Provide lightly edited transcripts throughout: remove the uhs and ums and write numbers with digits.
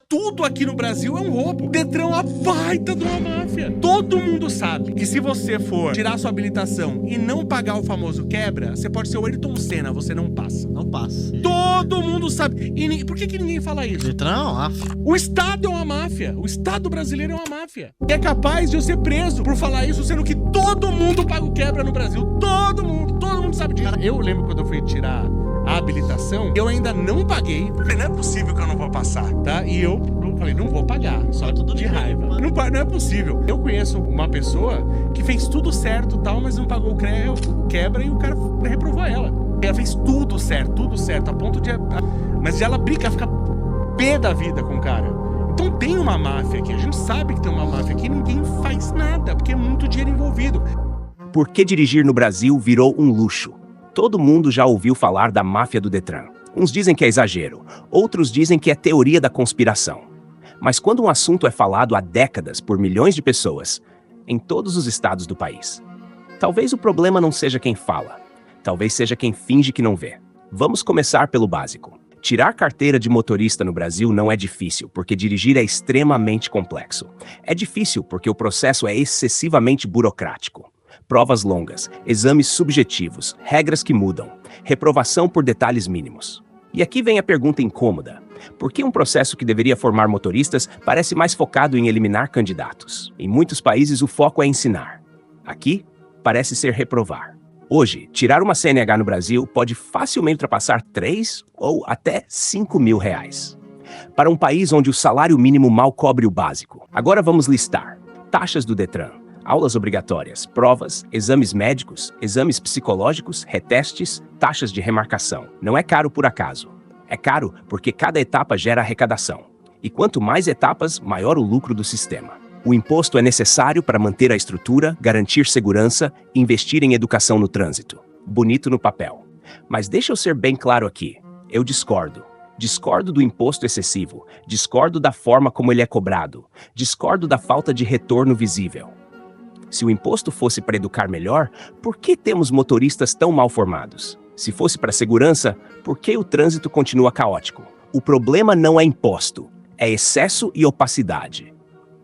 Tudo aqui no Brasil é um roubo. O Detran é uma baita de uma máfia. Todo mundo sabe que se você for tirar sua habilitação e não pagar o famoso quebra, você pode ser o Ayrton Senna, você não passa. Não passa. Todo mundo sabe. E por que ninguém fala isso? Detran é uma máfia. O Estado é uma máfia. O Estado brasileiro é uma máfia. E é capaz de eu ser preso por falar isso, sendo que todo mundo paga o quebra no Brasil. Todo mundo sabe disso. Eu lembro quando eu fui tirar a habilitação, eu ainda não paguei, porque não é possível que eu não vou passar, tá? E eu falei, não vou pagar, só tudo de raiva. Não é possível. Eu conheço uma pessoa que fez tudo certo e tal, mas não pagou o quebra e o cara reprovou ela. Ela fez tudo certo, a ponto de... Mas ela brinca, fica pé da vida com o cara. Então tem uma máfia aqui, a gente sabe que tem uma máfia aqui e ninguém faz nada, porque é muito dinheiro envolvido. Por que dirigir no Brasil virou um luxo? Todo mundo já ouviu falar da máfia do Detran. Uns dizem que é exagero, outros dizem que é teoria da conspiração. Mas quando um assunto é falado há décadas por milhões de pessoas, em todos os estados do país, talvez o problema não seja quem fala, talvez seja quem finge que não vê. Vamos começar pelo básico. Tirar carteira de motorista no Brasil não é difícil, porque dirigir é extremamente complexo. É difícil porque o processo é excessivamente burocrático. Provas longas, exames subjetivos, regras que mudam, reprovação por detalhes mínimos. E aqui vem a pergunta incômoda. Por que um processo que deveria formar motoristas parece mais focado em eliminar candidatos? Em muitos países o foco é ensinar. Aqui, parece ser reprovar. Hoje, tirar uma CNH no Brasil pode facilmente ultrapassar 3 ou até 5 mil reais. Para um país onde o salário mínimo mal cobre o básico. Agora vamos listar. Taxas do Detran. Aulas obrigatórias, provas, exames médicos, exames psicológicos, retestes, taxas de remarcação. Não é caro por acaso. É caro porque cada etapa gera arrecadação. E quanto mais etapas, maior o lucro do sistema. O imposto é necessário para manter a estrutura, garantir segurança e investir em educação no trânsito. Bonito no papel. Mas deixa eu ser bem claro aqui. Eu discordo. Discordo do imposto excessivo. Discordo da forma como ele é cobrado. Discordo da falta de retorno visível. Se o imposto fosse para educar melhor, por que temos motoristas tão mal formados? Se fosse para segurança, por que o trânsito continua caótico? O problema não é imposto, é excesso e opacidade.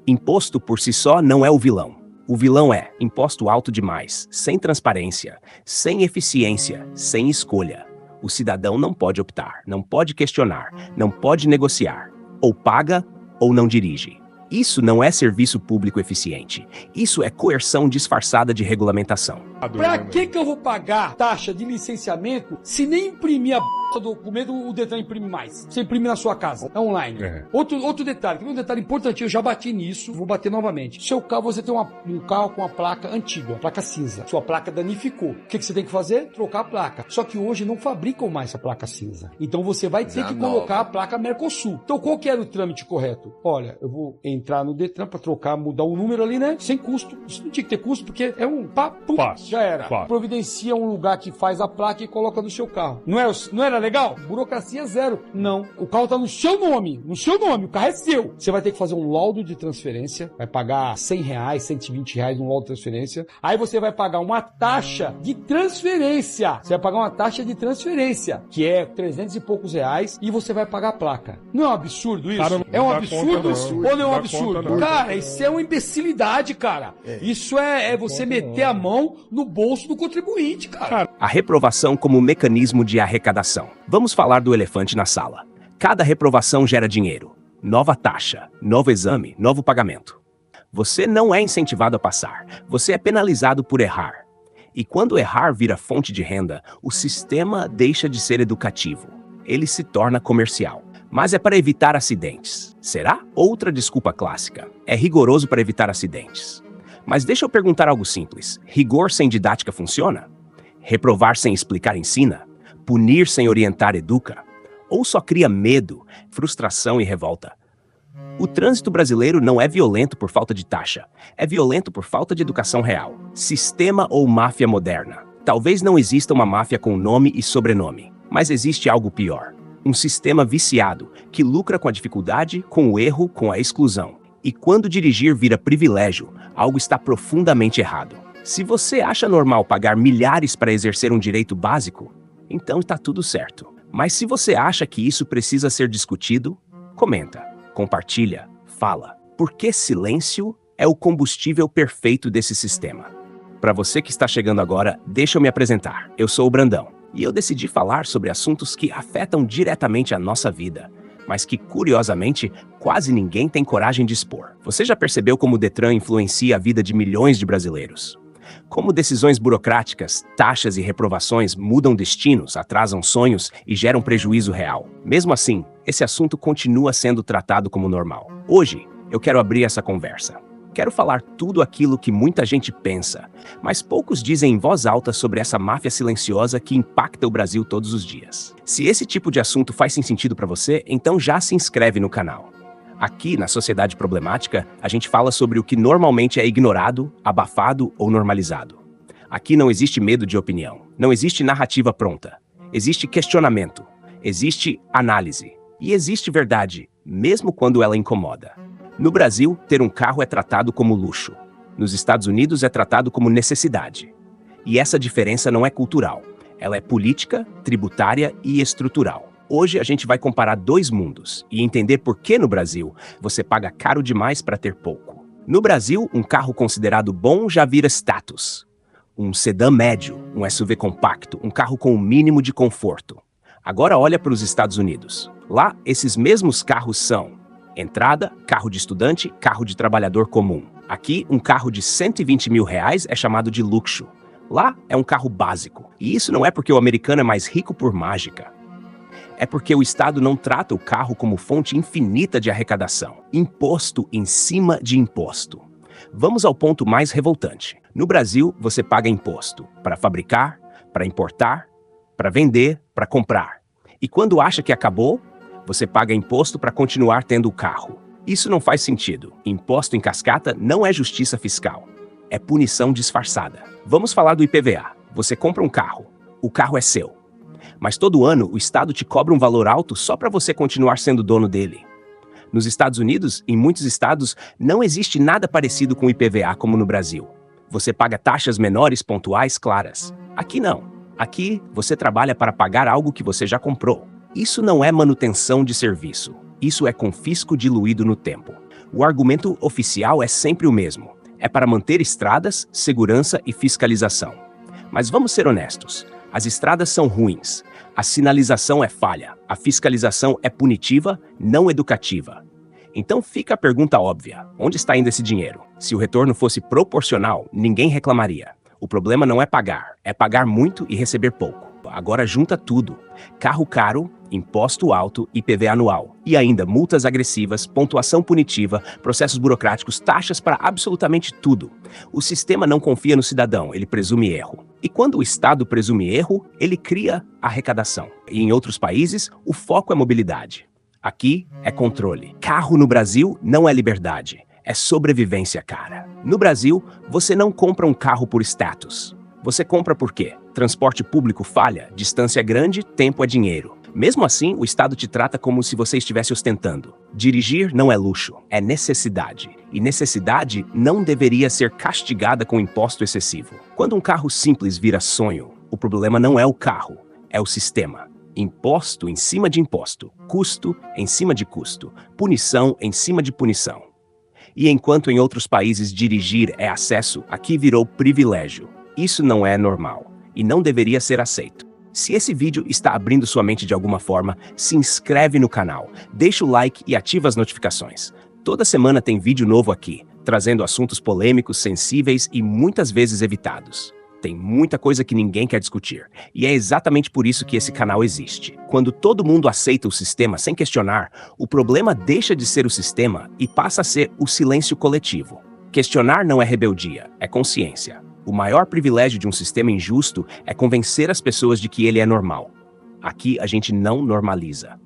Imposto por si só não é o vilão. O vilão é imposto alto demais, sem transparência, sem eficiência, sem escolha. O cidadão não pode optar, não pode questionar, não pode negociar. Ou paga ou não dirige. Isso não é serviço público eficiente. Isso é coerção disfarçada de regulamentação. Pra que eu vou pagar taxa de licenciamento se nem imprimir a do documento, o Detran imprime mais? Você imprime na sua casa, é online. Outro detalhe, um detalhe importante, eu já bati nisso, vou bater novamente. Seu carro, você tem um carro com a placa antiga, placa cinza. Sua placa danificou. O que você tem que fazer? Trocar a placa. Só que hoje não fabricam mais essa placa cinza. Então você vai ter que colocar a placa Mercosul. Então qual que era o trâmite correto? Olha, eu vou entrar no Detran pra trocar, mudar o número ali, né? Sem custo. Isso não tinha que ter custo, porque é um papo. Já era. Providencia um lugar que faz a placa e coloca no seu carro. Não era legal? Burocracia zero. Não. O carro tá no seu nome. No seu nome. O carro é seu. Você vai ter que fazer um laudo de transferência. Vai pagar R$100, R$120 no laudo de transferência. Aí você vai pagar uma taxa de transferência. Você vai pagar uma taxa de transferência, que é 300 e poucos reais, e você vai pagar a placa. Não é um absurdo isso? Cara, é um absurdo ou não é um absurdo? Cara, isso é uma imbecilidade, cara. Isso é você meter a mão no bolso do contribuinte, cara. A reprovação como mecanismo de arrecadação. Vamos falar do elefante na sala. Cada reprovação gera dinheiro. Nova taxa, novo exame, novo pagamento. Você não é incentivado a passar. Você é penalizado por errar. E quando errar vira fonte de renda, o sistema deixa de ser educativo. Ele se torna comercial. Mas é para evitar acidentes. Será? Outra desculpa clássica. É rigoroso para evitar acidentes. Mas deixa eu perguntar algo simples. Rigor sem didática funciona? Reprovar sem explicar ensina? Punir sem orientar educa? Ou só cria medo, frustração e revolta? O trânsito brasileiro não é violento por falta de taxa. É violento por falta de educação real. Sistema ou máfia moderna. Talvez não exista uma máfia com nome e sobrenome, mas existe algo pior. Um sistema viciado, que lucra com a dificuldade, com o erro, com a exclusão. E quando dirigir vira privilégio, algo está profundamente errado. Se você acha normal pagar milhares para exercer um direito básico, então está tudo certo. Mas se você acha que isso precisa ser discutido, comenta. compartilha, fala. Porque silêncio é o combustível perfeito desse sistema. Para você que está chegando agora, deixa eu me apresentar. Eu sou o Brandão e eu decidi falar sobre assuntos que afetam diretamente a nossa vida, mas que, curiosamente, quase ninguém tem coragem de expor. Você já percebeu como o Detran influencia a vida de milhões de brasileiros? Como decisões burocráticas, taxas e reprovações mudam destinos, atrasam sonhos e geram prejuízo real? Mesmo assim, esse assunto continua sendo tratado como normal. Hoje, eu quero abrir essa conversa. Quero falar tudo aquilo que muita gente pensa, mas poucos dizem em voz alta sobre essa máfia silenciosa que impacta o Brasil todos os dias. Se esse tipo de assunto faz sentido para você, então já se inscreve no canal. Aqui, na Sociedade Problemática, a gente fala sobre o que normalmente é ignorado, abafado ou normalizado. Aqui não existe medo de opinião, não existe narrativa pronta. Existe questionamento, existe análise e existe verdade, mesmo quando ela incomoda. No Brasil, ter um carro é tratado como luxo. Nos Estados Unidos é tratado como necessidade. E essa diferença não é cultural. Ela é política, tributária e estrutural. Hoje a gente vai comparar dois mundos e entender por que no Brasil você paga caro demais para ter pouco. No Brasil, um carro considerado bom já vira status. Um sedã médio, um SUV compacto, um carro com o mínimo de conforto. Agora olha para os Estados Unidos. Lá, esses mesmos carros são entrada, carro de estudante, carro de trabalhador comum. Aqui, um carro de R$120 mil é chamado de luxo. Lá, é um carro básico. E isso não é porque o americano é mais rico por mágica. É porque o Estado não trata o carro como fonte infinita de arrecadação. Imposto em cima de imposto. Vamos ao ponto mais revoltante. No Brasil, você paga imposto para fabricar, para importar, para vender, para comprar. E quando acha que acabou, você paga imposto para continuar tendo o carro. Isso não faz sentido. Imposto em cascata não é justiça fiscal. É punição disfarçada. Vamos falar do IPVA. Você compra um carro. O carro é seu. Mas todo ano o Estado te cobra um valor alto só para você continuar sendo dono dele. Nos Estados Unidos, em muitos estados, não existe nada parecido com o IPVA como no Brasil. Você paga taxas menores pontuais claras. Aqui não. Aqui você trabalha para pagar algo que você já comprou. Isso não é manutenção de serviço. Isso é confisco diluído no tempo. O argumento oficial é sempre o mesmo. É para manter estradas, segurança e fiscalização. Mas vamos ser honestos. As estradas são ruins. A sinalização é falha. A fiscalização é punitiva, não educativa. Então fica a pergunta óbvia. Onde está indo esse dinheiro? Se o retorno fosse proporcional, ninguém reclamaria. O problema não é pagar muito e receber pouco. Agora junta tudo. Carro caro, imposto alto, IPVA anual. E ainda multas agressivas, pontuação punitiva, processos burocráticos, taxas para absolutamente tudo. O sistema não confia no cidadão, ele presume erro. E quando o Estado presume erro, ele cria arrecadação. E em outros países, o foco é mobilidade. Aqui é controle. Carro no Brasil não é liberdade, é sobrevivência, cara. No Brasil, você não compra um carro por status. Você compra por quê? Transporte público falha, distância é grande, tempo é dinheiro. Mesmo assim, o Estado te trata como se você estivesse ostentando. Dirigir não é luxo, é necessidade. E necessidade não deveria ser castigada com imposto excessivo. Quando um carro simples vira sonho, o problema não é o carro, é o sistema. Imposto em cima de imposto, custo em cima de custo, punição em cima de punição. E enquanto em outros países dirigir é acesso, aqui virou privilégio. Isso não é normal e não deveria ser aceito. Se esse vídeo está abrindo sua mente de alguma forma, se inscreve no canal, deixa o like e ativa as notificações. Toda semana tem vídeo novo aqui, trazendo assuntos polêmicos, sensíveis e muitas vezes evitados. Tem muita coisa que ninguém quer discutir, e é exatamente por isso que esse canal existe. Quando todo mundo aceita o sistema sem questionar, o problema deixa de ser o sistema e passa a ser o silêncio coletivo. Questionar não é rebeldia, é consciência. O maior privilégio de um sistema injusto é convencer as pessoas de que ele é normal. Aqui a gente não normaliza.